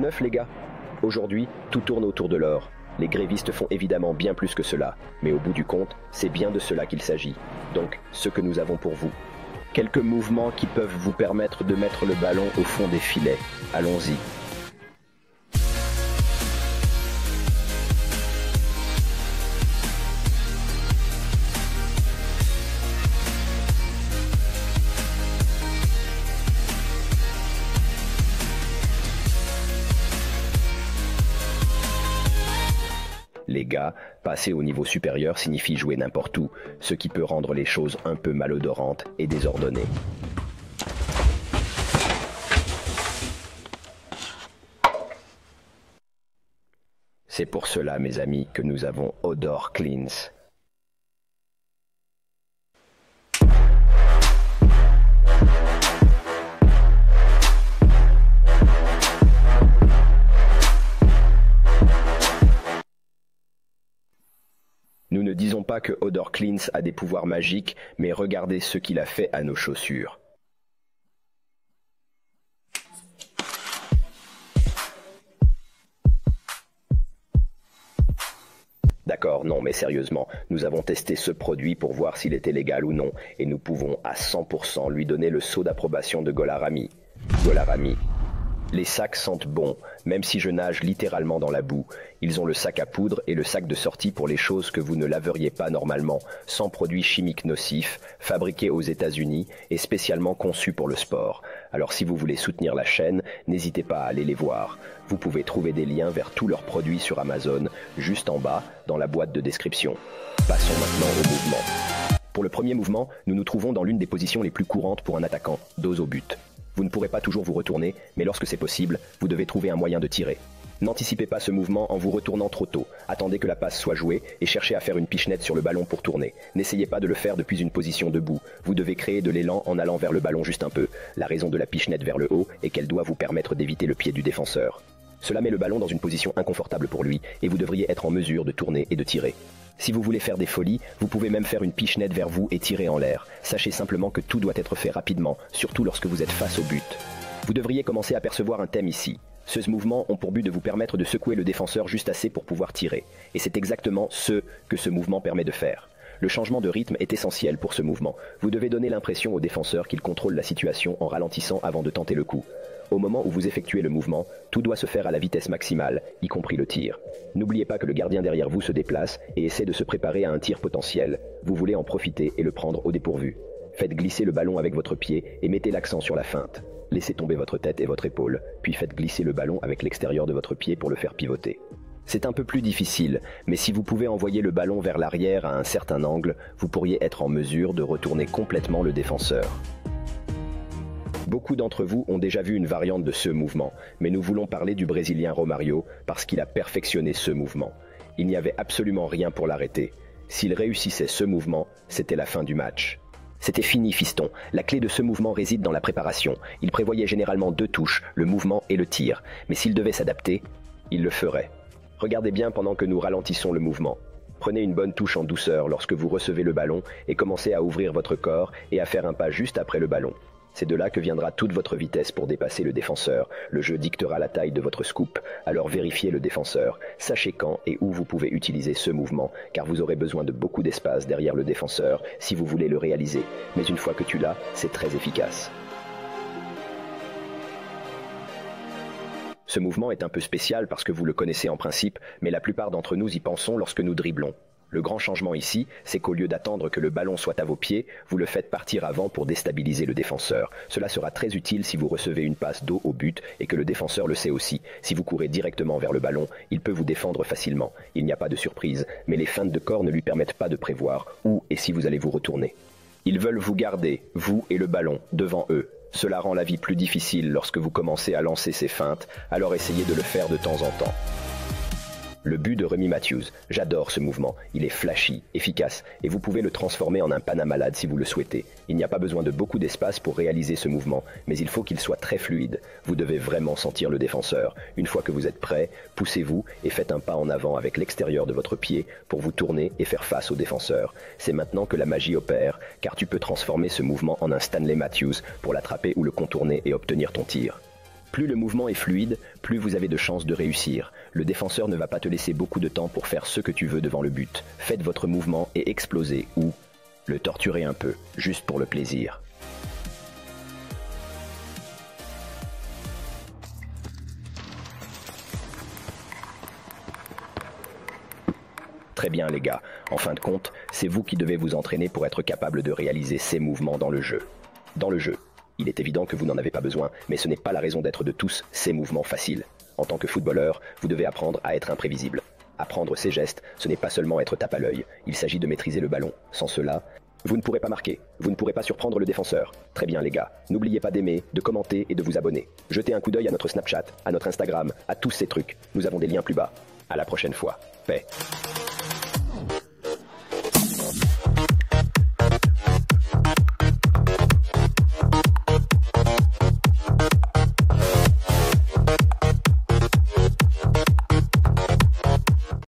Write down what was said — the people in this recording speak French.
neuf les gars? Aujourd'hui, tout tourne autour de l'or. Les grévistes font évidemment bien plus que cela, mais au bout du compte, c'est bien de cela qu'il s'agit. Donc, ce que nous avons pour vous. Quelques mouvements qui peuvent vous permettre de mettre le ballon au fond des filets. Allons-y. Les gars, passer au niveau supérieur signifie jouer n'importe où, ce qui peut rendre les choses un peu malodorantes et désordonnées. C'est pour cela, mes amis, que nous avons Odor Cleans. Nous ne disons pas que Odor Cleans a des pouvoirs magiques, mais regardez ce qu'il a fait à nos chaussures. D'accord, non, mais sérieusement, nous avons testé ce produit pour voir s'il était légal ou non, et nous pouvons à 100% lui donner le sceau d'approbation de Golarami. Golarami. Les sacs sentent bon, même si je nage littéralement dans la boue. Ils ont le sac à poudre et le sac de sortie pour les choses que vous ne laveriez pas normalement, sans produits chimiques nocifs, fabriqués aux États-Unis et spécialement conçus pour le sport. Alors si vous voulez soutenir la chaîne, n'hésitez pas à aller les voir. Vous pouvez trouver des liens vers tous leurs produits sur Amazon, juste en bas, dans la boîte de description. Passons maintenant au mouvement. Pour le premier mouvement, nous nous trouvons dans l'une des positions les plus courantes pour un attaquant, dos au but. Vous ne pourrez pas toujours vous retourner, mais lorsque c'est possible, vous devez trouver un moyen de tirer. N'anticipez pas ce mouvement en vous retournant trop tôt. Attendez que la passe soit jouée et cherchez à faire une pichenette sur le ballon pour tourner. N'essayez pas de le faire depuis une position debout. Vous devez créer de l'élan en allant vers le ballon juste un peu. La raison de la pichenette vers le haut est qu'elle doit vous permettre d'éviter le pied du défenseur. Cela met le ballon dans une position inconfortable pour lui et vous devriez être en mesure de tourner et de tirer. Si vous voulez faire des folies, vous pouvez même faire une pichenette vers vous et tirer en l'air. Sachez simplement que tout doit être fait rapidement, surtout lorsque vous êtes face au but. Vous devriez commencer à percevoir un thème ici. Ces mouvements ont pour but de vous permettre de secouer le défenseur juste assez pour pouvoir tirer. Et c'est exactement ce que ce mouvement permet de faire. Le changement de rythme est essentiel pour ce mouvement. Vous devez donner l'impression au défenseur qu'il contrôle la situation en ralentissant avant de tenter le coup. Au moment où vous effectuez le mouvement, tout doit se faire à la vitesse maximale, y compris le tir. N'oubliez pas que le gardien derrière vous se déplace et essaie de se préparer à un tir potentiel. Vous voulez en profiter et le prendre au dépourvu. Faites glisser le ballon avec votre pied et mettez l'accent sur la feinte. Laissez tomber votre tête et votre épaule, puis faites glisser le ballon avec l'extérieur de votre pied pour le faire pivoter. C'est un peu plus difficile, mais si vous pouvez envoyer le ballon vers l'arrière à un certain angle, vous pourriez être en mesure de retourner complètement le défenseur. Beaucoup d'entre vous ont déjà vu une variante de ce mouvement, mais nous voulons parler du Brésilien Romario parce qu'il a perfectionné ce mouvement. Il n'y avait absolument rien pour l'arrêter. S'il réussissait ce mouvement, c'était la fin du match. C'était fini, fiston. La clé de ce mouvement réside dans la préparation. Il prévoyait généralement 2 touches, le mouvement et le tir. Mais s'il devait s'adapter, il le ferait. Regardez bien pendant que nous ralentissons le mouvement. Prenez une bonne touche en douceur lorsque vous recevez le ballon et commencez à ouvrir votre corps et à faire un pas juste après le ballon. C'est de là que viendra toute votre vitesse pour dépasser le défenseur. Le jeu dictera la taille de votre scoop, alors vérifiez le défenseur. Sachez quand et où vous pouvez utiliser ce mouvement, car vous aurez besoin de beaucoup d'espace derrière le défenseur si vous voulez le réaliser. Mais une fois que tu l'as, c'est très efficace. Ce mouvement est un peu spécial parce que vous le connaissez en principe, mais la plupart d'entre nous y pensons lorsque nous dribblons. Le grand changement ici, c'est qu'au lieu d'attendre que le ballon soit à vos pieds, vous le faites partir avant pour déstabiliser le défenseur. Cela sera très utile si vous recevez une passe dos au but et que le défenseur le sait aussi. Si vous courez directement vers le ballon, il peut vous défendre facilement. Il n'y a pas de surprise, mais les feintes de corps ne lui permettent pas de prévoir où et si vous allez vous retourner. Ils veulent vous garder, vous et le ballon, devant eux. Cela rend la vie plus difficile lorsque vous commencez à lancer ces feintes, alors essayez de le faire de temps en temps. Le but de Remy Matthews, j'adore ce mouvement, il est flashy, efficace, et vous pouvez le transformer en un pana malade si vous le souhaitez. Il n'y a pas besoin de beaucoup d'espace pour réaliser ce mouvement, mais il faut qu'il soit très fluide. Vous devez vraiment sentir le défenseur. Une fois que vous êtes prêt, poussez-vous et faites un pas en avant avec l'extérieur de votre pied pour vous tourner et faire face au défenseur. C'est maintenant que la magie opère, car tu peux transformer ce mouvement en un Stanley Matthews pour l'attraper ou le contourner et obtenir ton tir. Plus le mouvement est fluide, plus vous avez de chances de réussir. Le défenseur ne va pas te laisser beaucoup de temps pour faire ce que tu veux devant le but. Faites votre mouvement et explosez ou le torturez un peu, juste pour le plaisir. Très bien les gars, en fin de compte, c'est vous qui devez vous entraîner pour être capable de réaliser ces mouvements dans le jeu. Dans le jeu, il est évident que vous n'en avez pas besoin, mais ce n'est pas la raison d'être de tous ces mouvements faciles. En tant que footballeur, vous devez apprendre à être imprévisible. Apprendre ces gestes, ce n'est pas seulement être tape à l'œil, il s'agit de maîtriser le ballon. Sans cela, vous ne pourrez pas marquer, vous ne pourrez pas surprendre le défenseur. Très bien les gars, n'oubliez pas d'aimer, de commenter et de vous abonner. Jetez un coup d'œil à notre Snapchat, à notre Instagram, à tous ces trucs. Nous avons des liens plus bas. À la prochaine fois. Paix.